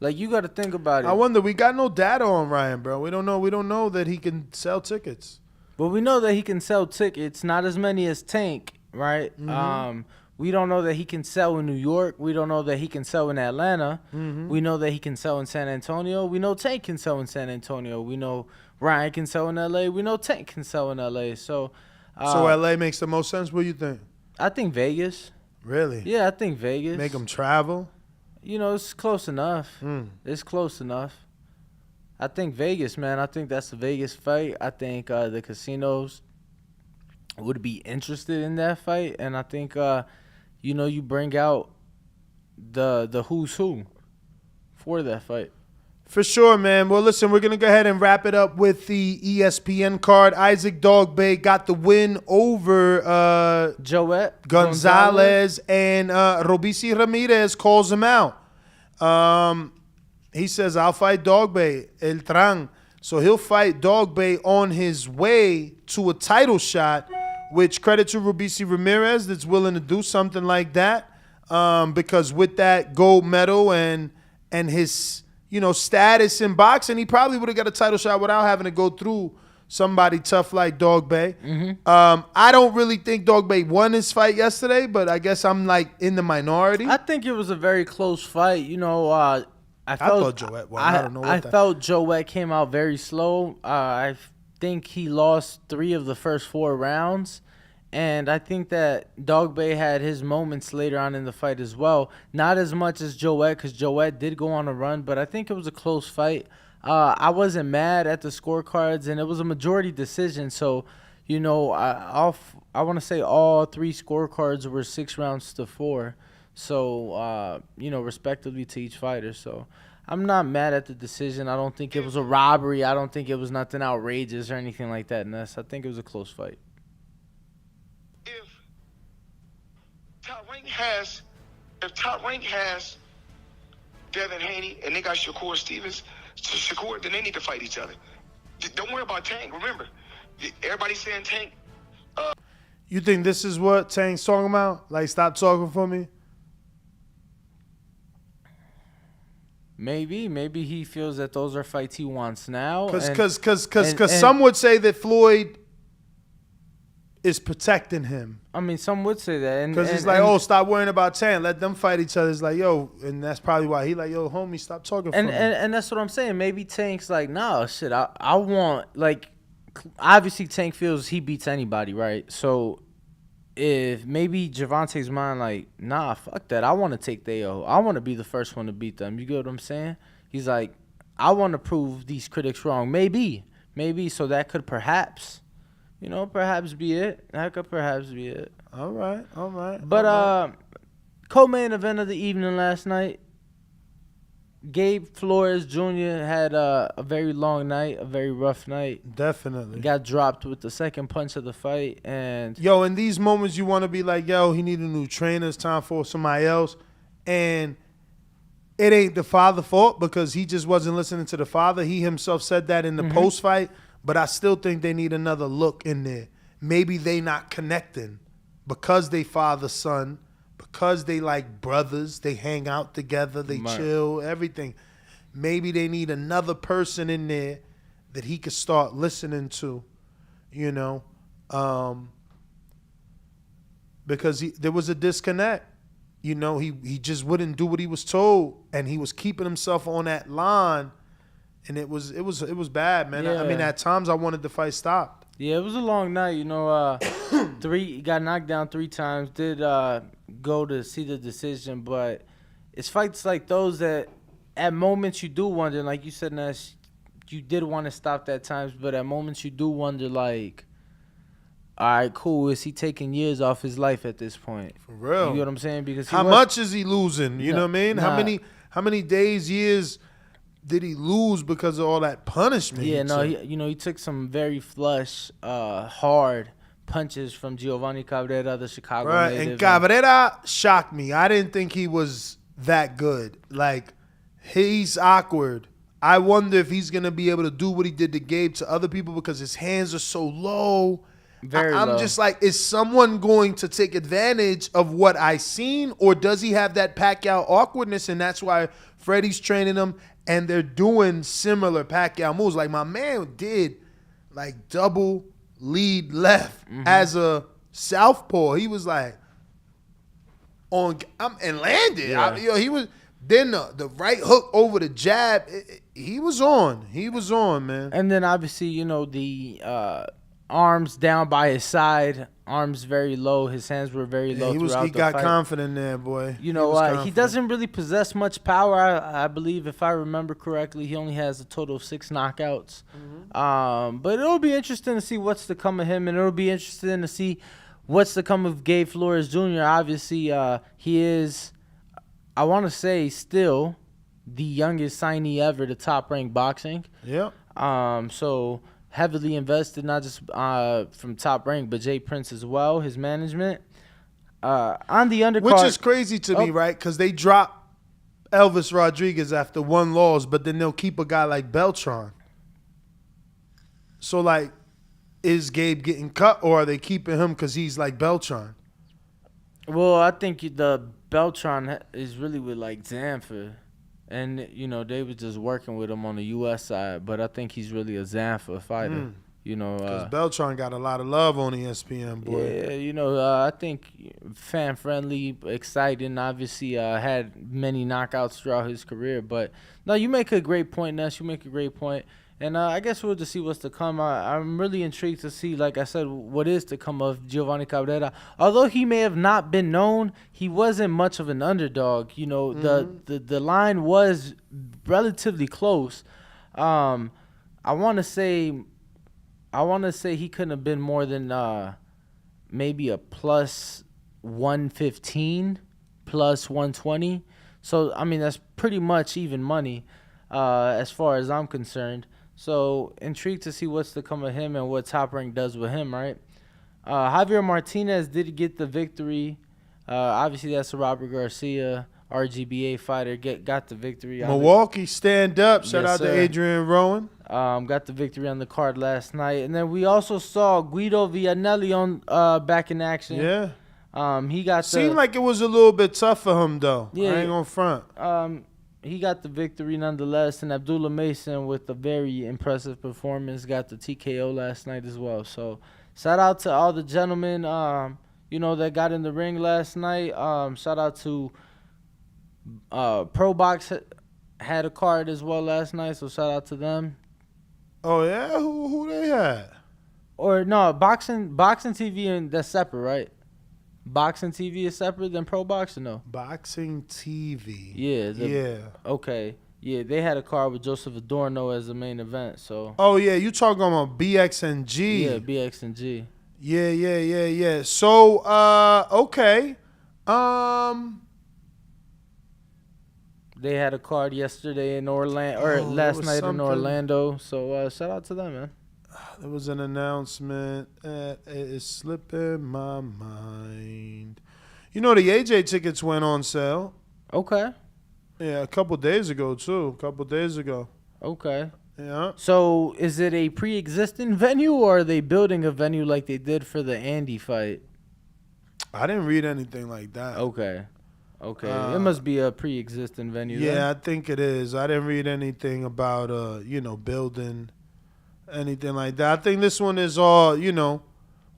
Like, you got to think about it. I wonder. We got no data on Ryan, bro. We don't know that he can sell tickets. But we know that he can sell tickets, not as many as Tank, right? Mm-hmm. We don't know that he can sell in New York. We don't know that he can sell in Atlanta. Mm-hmm. We know that he can sell in San Antonio. We know Tank can sell in San Antonio. We know Ryan can sell in L.A. We know Tank can sell in L.A. So L.A. makes the most sense. What do you think? I think Vegas. Really? Yeah, I think Vegas. Make them travel? You know, it's close enough. It's close enough. I think Vegas, man. I think that's the Vegas fight. I think the casinos would be interested in that fight. And I think, you bring out the who's who for that fight. For sure, man. Well, listen, we're going to go ahead and wrap it up with the ESPN card. Isaac Dogboe got the win over Joet Gonzalez, and Robeisy Ramirez calls him out. He says, I'll fight Dogboe, El Trang. So he'll fight Dogboe on his way to a title shot, which credit to Robeisy Ramirez that's willing to do something like that. Because with that gold medal and his status in boxing, he probably would have got a title shot without having to go through somebody tough like Dogboe. Mm-hmm. I don't really think Dogboe won his fight yesterday, but I guess I'm like in the minority. I think it was a very close fight. I thought Joet won. I don't know. I felt Joet came out very slow. I think he lost 3 of the first 4 rounds. And I think that Dogboe had his moments later on in the fight as well. Not as much as Joet, because Joet did go on a run, but I think it was a close fight. I wasn't mad at the scorecards, and it was a majority decision. So, I want to say all 3 scorecards were 6 rounds to 4. So, respectively to each fighter. So, I'm not mad at the decision. I don't think it was a robbery. I don't think it was nothing outrageous or anything like that, Ness. I think it was a close fight. If Top Rank has Devin Haney and they got Shakur Stevens, then they need to fight each other. Don't worry about Tank. Remember, everybody's saying Tank. You think this is what Tank's talking about? Like, stop talking for me? Maybe he feels that those are fights he wants now. Because some would say that Floyd is protecting him. I mean, some would say that. Because it's like, stop worrying about Tank. Let them fight each other. It's like, and that's probably why he like, homie, stop talking for me. And that's what I'm saying. Maybe Tank's like, nah, shit, I want, like, obviously Tank feels he beats anybody, right? So if maybe Gervonta's mind like, nah, fuck that. I want to take Theo. I want to be the first one to beat them. You get what I'm saying? He's like, I want to prove these critics wrong. Maybe. So that could perhaps be it. That could perhaps be it. All right. But co-main event of the evening last night, Gabe Flores Jr. had a very long night, a very rough night. Definitely. Got dropped with the second punch of the fight. And in these moments you want to be like, he need a new trainer. It's time for somebody else. And it ain't the father's fault because he just wasn't listening to the father. He himself said that in the post-fight. But I still think they need another look in there. Maybe they not connecting because they father-son, because they like brothers, they hang out together, they chill, everything. Maybe they need another person in there that he could start listening to, because there was a disconnect. He just wouldn't do what he was told, and he was keeping himself on that line. And it was bad, man. Yeah. I mean, at times I wanted the fight stopped. Yeah, it was a long night. He got knocked down 3 times. Did go to see the decision, but it's fights like those that at moments you do wonder, like you said, Nash, you did want to stop at times, but at moments you do wonder, like, all right, cool. Is he taking years off his life at this point? For real. You know what I'm saying? Because how much is he losing? You know what I mean? Nah. How many days, years did he lose because of all that punishment? Yeah, no, he took some very flush, hard punches from Gervonta Cabrera, the Chicago native. And Cabrera shocked me. I didn't think he was that good. Like, he's awkward. I wonder if he's going to be able to do what he did to Gabe to other people because his hands are so low. I'm low. just like, is someone going to take advantage of what I seen, or does he have that Pacquiao awkwardness, and that's why Freddie's training him, and they're doing similar Pacquiao moves? Like, my man did, like, double lead left as a southpaw. He was like and landed. Yeah. He was then the right hook over the jab. He was on. He was on, man. And then obviously, the arms down by his side, arms very low. His hands were very low. He got confident there, boy. He doesn't really possess much power. I believe, if I remember correctly, he only has a total of 6 knockouts. But it'll be interesting to see what's to come of him, and it'll be interesting to see what's to come of Gabe Flores Jr. Obviously, he is, I want to say, still the youngest signee ever to Top Rank Boxing. Yeah. So heavily invested, not just from Top Rank, but Jay Prince as well, his management. On the undercard, which is crazy to me, right? Because they drop Elvis Rodriguez after 1 loss, but then they'll keep a guy like Beltran. So, like, is Gabe getting cut, or are they keeping him because he's like Beltran? Well, I think the Beltran is really with, like, Zanfer. And, they were just working with him on the U.S. side. But I think he's really a Zanfer fighter. Because Beltran got a lot of love on ESPN, boy. Yeah, I think fan-friendly, exciting. Obviously, had many knockouts throughout his career. But, no, you make a great point, Ness. You make a great point. And I guess we'll just see what's to come. I'm really intrigued to see, like I said, what is to come of Gervonta Cabrera. Although he may have not been known, he wasn't much of an underdog. The line was relatively close. I want to say he couldn't have been more than maybe a plus 115, plus 120. So, I mean, that's pretty much even money as far as I'm concerned. So, intrigued to see what's to come of him and what Top Rank does with him, right? Javier Martinez did get the victory. Obviously, that's a Robert Garcia, RGBA fighter, got the victory. Milwaukee, stand up. Shout out to sir. Adrian Rowan. Got the victory on the card last night. And then we also saw Guido Vianelli on back in action. Yeah. He got Seemed like it was a little bit tough for him, though. Yeah. I ain't gonna front. He got the victory nonetheless, and Abdullah Mason with a very impressive performance got the TKO last night as well. So shout out to all the gentlemen, that got in the ring last night. Shout out to Pro Box had a card as well last night, so shout out to them. Oh yeah, who they had? Or no, boxing TV, and that's separate, right? Boxing TV is separate than Pro Boxing, no? Boxing TV. Yeah. Yeah. Okay. Yeah, they had a card with Joseph Adorno as the main event. So. Oh yeah, you talking about BX and G? Yeah, BX and G. Yeah. So okay. They had a card yesterday in Orlando, or last night in Orlando. So shout out to them, man. There was an announcement. It is slipping my mind. The AJ tickets went on sale. Okay. Yeah, a couple days ago, too. Okay. Yeah. So is it a pre-existing venue, or are they building a venue like they did for the Andy fight? I didn't read anything like that. Okay. It must be a pre-existing venue. Yeah, then. I think it is. I didn't read anything about, building anything like that. I think this one is all,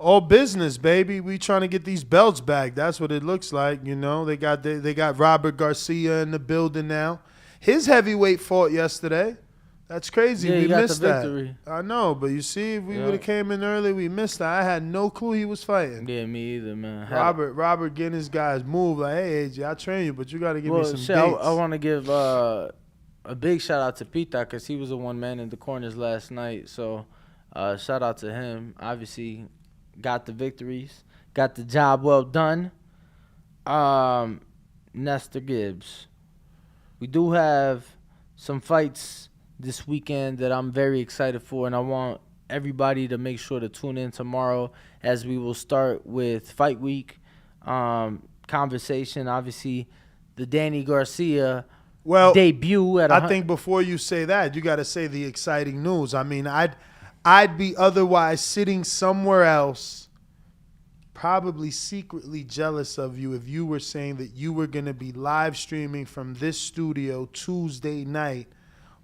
all business, baby. We trying to get these belts back. That's what it looks like. They got Robert Garcia in the building now. His heavyweight fought yesterday. That's crazy. Yeah, we got missed the that. victory. I know, but you see, if we would have came in early, we missed that. I had no clue he was fighting. Yeah, me either, man. Robert getting his guys move like, hey, AJ, I train you, but you got to give me some dates. I want to give a big shout out to Pita, because he was the one man in the corners last night. So shout out to him. Obviously, got the victories, got the job well done. Nestor Gibbs. We do have some fights this weekend that I'm very excited for, and I want everybody to make sure to tune in tomorrow as we will start with Fight Week conversation. Obviously, the Danny Garcia debut at I think before you say that, you got to say the exciting news. I mean, I'd be otherwise sitting somewhere else, probably secretly jealous of you if you were saying that you were going to be live streaming from this studio Tuesday night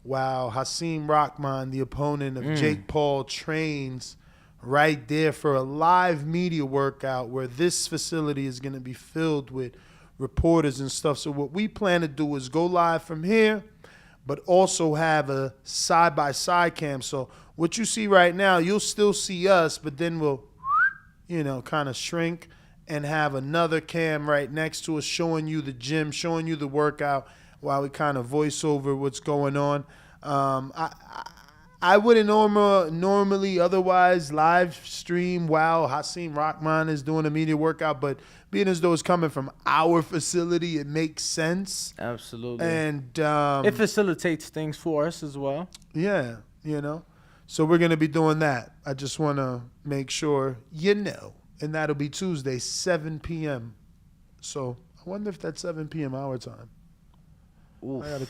while Hasim Rahman, the opponent of Jake Paul, trains right there for a live media workout where this facility is going to be filled with reporters and stuff. So what we plan to do is go live from here, but also have a side-by-side cam. So what you see right now, you'll still see us, but then we'll, kind of shrink and have another cam right next to us showing you the gym, showing you the workout while we kind of voice over what's going on. I wouldn't normally otherwise live stream while Hasim Rahman is doing a media workout, but being as though it's coming from our facility, it makes sense. Absolutely. And it facilitates things for us as well. Yeah, So we're going to be doing that. I just want to make sure and that'll be Tuesday, 7 p.m. So I wonder if that's 7 p.m. our time. Oof. I gotta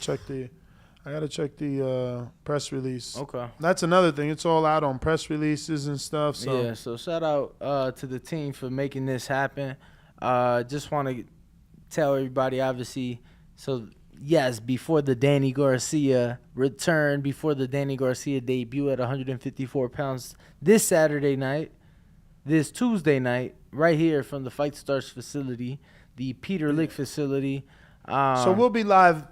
check the press release. Okay. That's another thing. It's all out on press releases and stuff. So yeah. So shout out to the team for making this happen. Just want to tell everybody, obviously. So yes, before the Danny Garcia return, before the Danny Garcia debut at 154 pounds this Tuesday night, right here from the Fight Stars facility, the Peter Lick facility. So we'll be live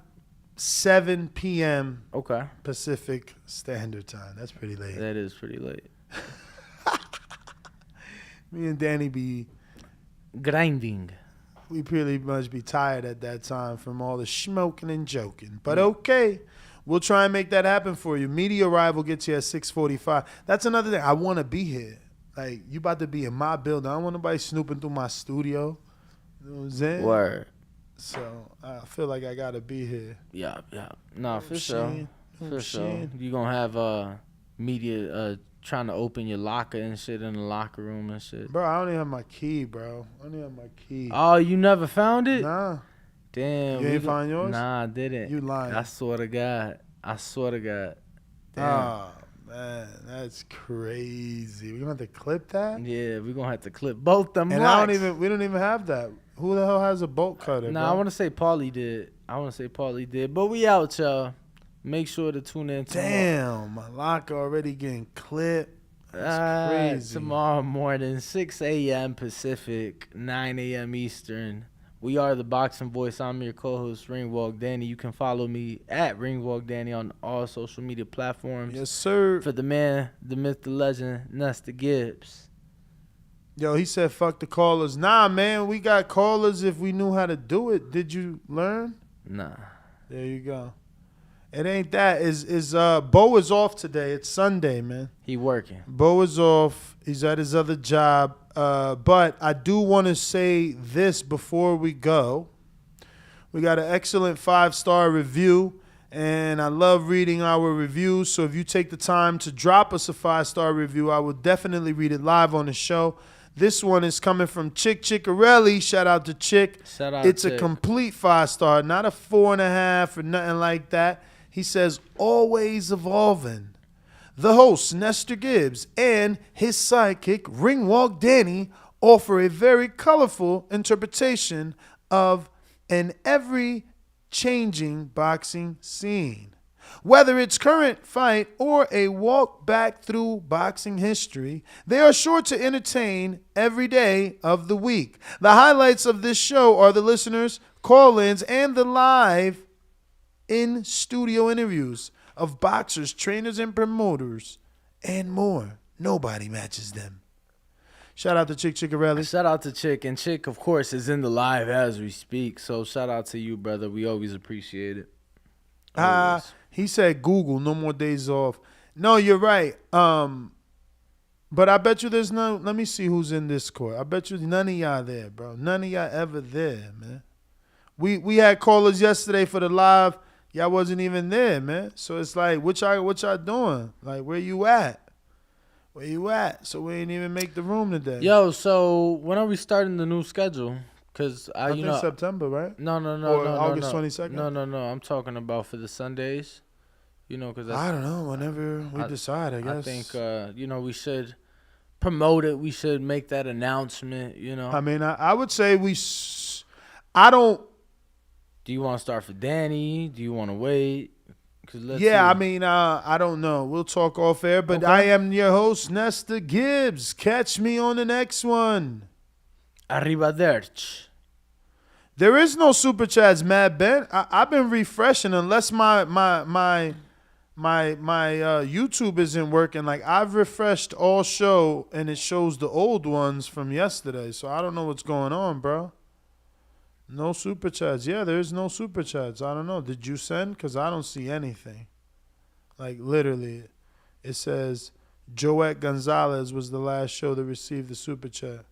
7 p.m. Okay. Pacific Standard Time. That's pretty late. That is pretty late. Me and Danny be grinding. We pretty much be tired at that time from all the smoking and joking. But okay, we'll try and make that happen for you. Media arrival gets you at 6:45. That's another thing. I want to be here. Like, you about to be in my building. I don't want nobody snooping through my studio. You know what I'm saying? Word. So I feel like I gotta be here. Yeah. No, for sure. For sure. You gonna have media trying to open your locker and shit in the locker room and shit. Bro, I don't even have my key, bro. I don't even have my key. Oh, you never found it? Nah. Damn. You ain't find yours? Nah, I didn't. You lying. I swear to God. Damn. Oh, man, that's crazy. We gonna have to clip that? Yeah, we gonna have to clip both them. And blocks. we don't even have that. Who the hell has a bolt cutter? Nah, bro? I want to say Paulie did. But we out, y'all. Make sure to tune in tomorrow. Damn, my locker already getting clipped. That's crazy. Tomorrow morning, 6 a.m. Pacific, 9 a.m. Eastern. We are the Boxing Voice. I'm your co-host, Ringwalk Danny. You can follow me at Ringwalk Danny on all social media platforms. Yes, sir. For the man, the myth, the legend, Nestor Gibbs. Yo, he said, fuck the callers. Nah, man, we got callers if we knew how to do it. Did you learn? Nah. There you go. It ain't that. Bo is off today. It's Sunday, man. He working. Bo is off. He's at his other job. But I do want to say this before we go. We got an excellent 5-star review, and I love reading our reviews. So if you take the time to drop us a 5-star review, I will definitely read it live on the show. This one is coming from Chick Chickarelli. Shout out to Chick. It's Chick. A complete 5-star, not a 4.5 or nothing like that. He says, always evolving. The host, Nestor Gibbs, and his sidekick, Ringwalk Danny, offer a very colorful interpretation of an ever-changing boxing scene. Whether it's current fight or a walk back through boxing history, they are sure to entertain every day of the week. The highlights of this show are the listeners, call-ins, and the live in-studio interviews of boxers, trainers, and promoters, and more. Nobody matches them. Shout out to Chick Chickarelli. Shout out to Chick. And Chick, of course, is in the live as we speak. So shout out to you, brother. We always appreciate it. He said Google, no more days off. No, you're right. But But I bet you there's no. Let me see who's in Discord. I bet you none of y'all there, bro. None of y'all ever there, man. We had callers yesterday for the live. Y'all wasn't even there, man. So it's like, what y'all doing? Like, where you at? Where you at? So we ain't even make the room today. Yo, so when are we starting the new schedule? Cause I think September, right? No, Or August 22nd? No. I'm talking about for the Sundays. You know, cause I don't know. Whenever we decide, I guess. I think we should promote it. We should make that announcement. You know. I mean, I would say I don't. Do you want to start for Danny? Do you want to wait? I mean, I don't know. We'll talk off air, but okay. I am your host, Nesta Gibbs. Catch me on the next one. Arrivederci. There is no super chats, Mad Ben. I've been refreshing unless my YouTube isn't working. Like, I've refreshed all show and it shows the old ones from yesterday. So I don't know what's going on, bro. No super chats. Yeah, there is no super chats. I don't know. Did you send? Because I don't see anything. Like, literally, it says Joette Gonzalez was the last show to receive the super chat.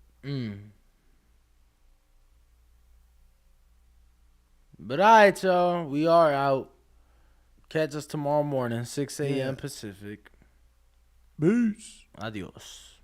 But all right, y'all. We are out. Catch us tomorrow morning, 6 a.m. Pacific. Peace. Adios.